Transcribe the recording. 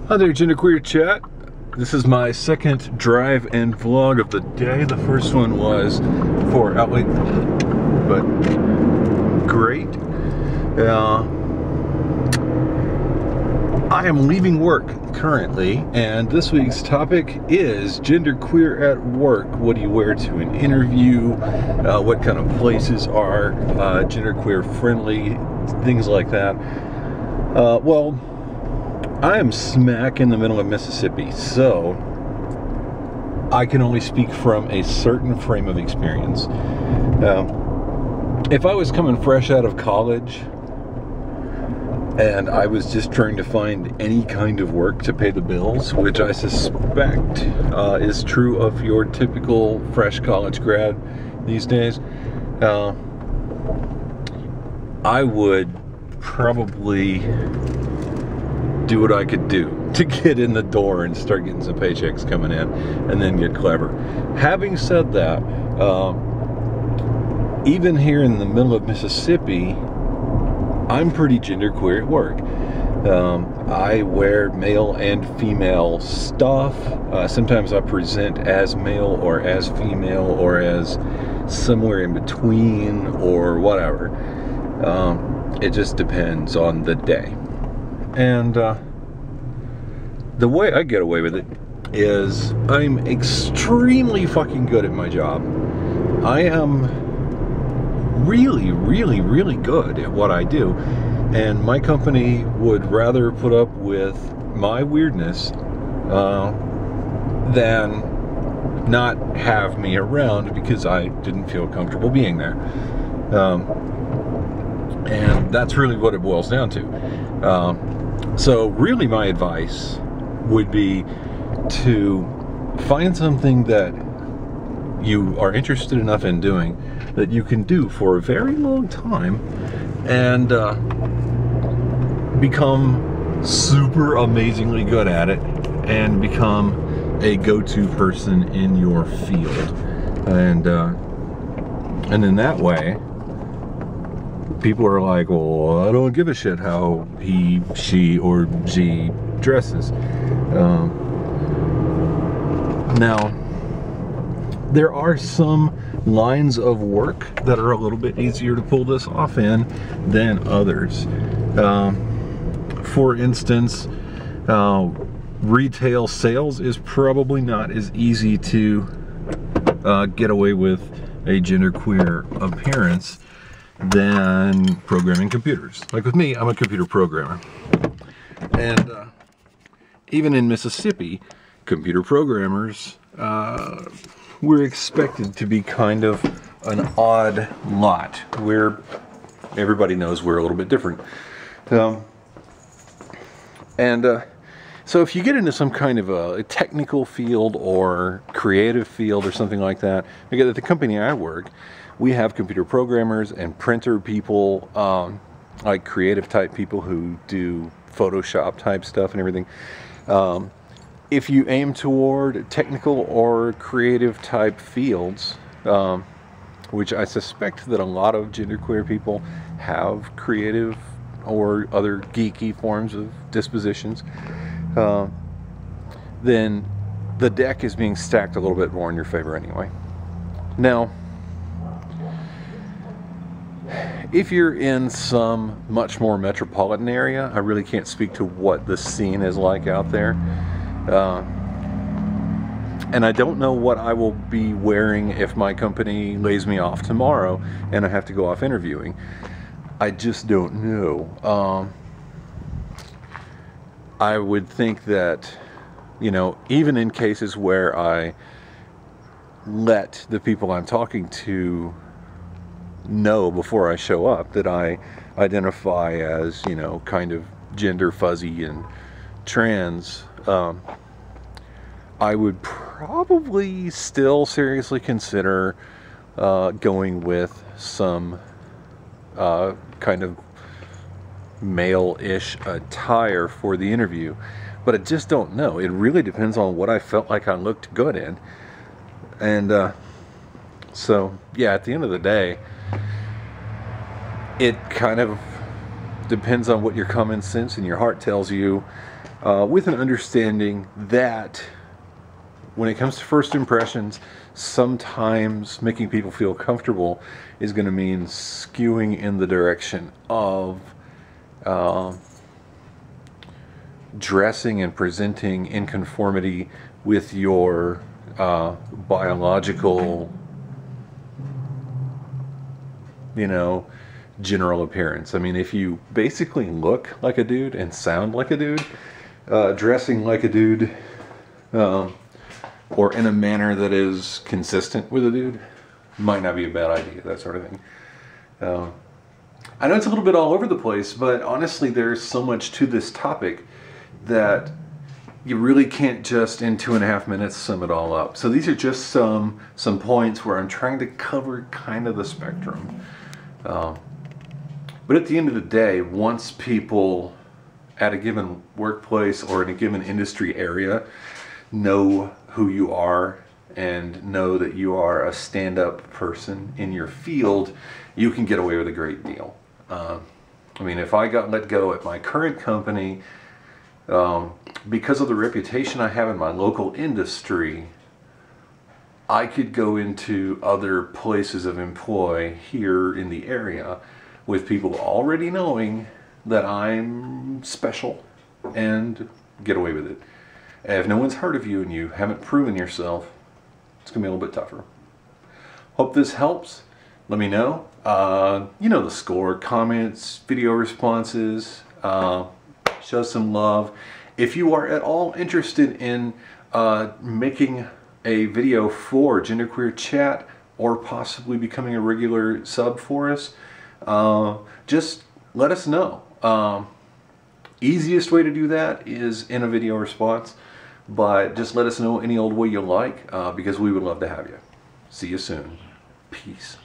Hi there, GenderqueerChat. This is my second drive and vlog of the day. The first one was for Outlet, but great. I am leaving work currently, and this week's topic is genderqueer at work. What do you wear to an interview? What kind of places are genderqueer friendly? Things like that. Well, I am smack in the middle of Mississippi, so I can only speak from a certain frame of experience. If I was coming fresh out of college and I was just trying to find any kind of work to pay the bills, which I suspect is true of your typical fresh college grad these days, I would probably do what I could do to get in the door and start getting some paychecks coming in and then get clever. Having said that, even here in the middle of Mississippi, I'm pretty genderqueer at work. I wear male and female stuff. Sometimes I present as male or as female or as somewhere in between or whatever. It just depends on the day. And the way I get away with it is I'm extremely fucking good at my job. I am really, really, really good at what I do. And my company would rather put up with my weirdness than not have me around because I didn't feel comfortable being there. And that's really what it boils down to. So really my advice would be to find something that you are interested enough in doing that you can do for a very long time and become super amazingly good at it and become a go-to person in your field. And in that way, people are like, well, I don't give a shit how he, she, or she dresses. Now, there are some lines of work that are a little bit easier to pull this off in than others. For instance, retail sales is probably not as easy to get away with a genderqueer appearance than programming computers. Like with me, I'm a computer programmer. And even in Mississippi, computer programmers, we're expected to be kind of an odd lot. Everybody knows we're a little bit different. So if you get into some kind of a technical field or creative field or something like that, like at the company I work, we have computer programmers and printer people, like creative type people who do Photoshop type stuff and everything. If you aim toward technical or creative type fields, which I suspect that a lot of genderqueer people have creative or other geeky forms of dispositions, then the deck is being stacked a little bit more in your favor anyway. Now, if you're in some much more metropolitan area, I really can't speak to what the scene is like out there. And I don't know what I will be wearing if my company lays me off tomorrow and I have to go off interviewing. I just don't know. I would think that, you know, even in cases where I let the people I'm talking to know before I show up that I identify as, you know, kind of gender fuzzy and trans, I would probably still seriously consider going with some kind of male-ish attire for the interview. But I just don't know. It really depends on what I felt like I looked good in. And so, yeah, at the end of the day, it kind of depends on what your common sense and your heart tells you, with an understanding that when it comes to first impressions, sometimes making people feel comfortable is going to mean skewing in the direction of dressing and presenting in conformity with your biological, you know, general appearance. I mean, if you basically look like a dude and sound like a dude, dressing like a dude, or in a manner that is consistent with a dude, might not be a bad idea, that sort of thing. I know it's a little bit all over the place, but honestly there's so much to this topic that you really can't just in 2.5 minutes sum it all up. So these are just some points where I'm trying to cover kind of the spectrum. But at the end of the day, once people at a given workplace or in a given industry area know who you are and know that you are a stand-up person in your field, you can get away with a great deal. I mean, if I got let go at my current company, because of the reputation I have in my local industry, I could go into other places of employ here in the area with people already knowing that I'm special and get away with it. And if no one's heard of you and you haven't proven yourself, it's going to be a little bit tougher. Hope this helps. Let me know. You know the score. Comments, video responses, show some love. If you are at all interested in making a video for GenderqueerChat or possibly becoming a regular sub for us, just let us know. Easiest way to do that is in a video response, but just let us know any old way you like, because we would love to have you. See you soon. Peace.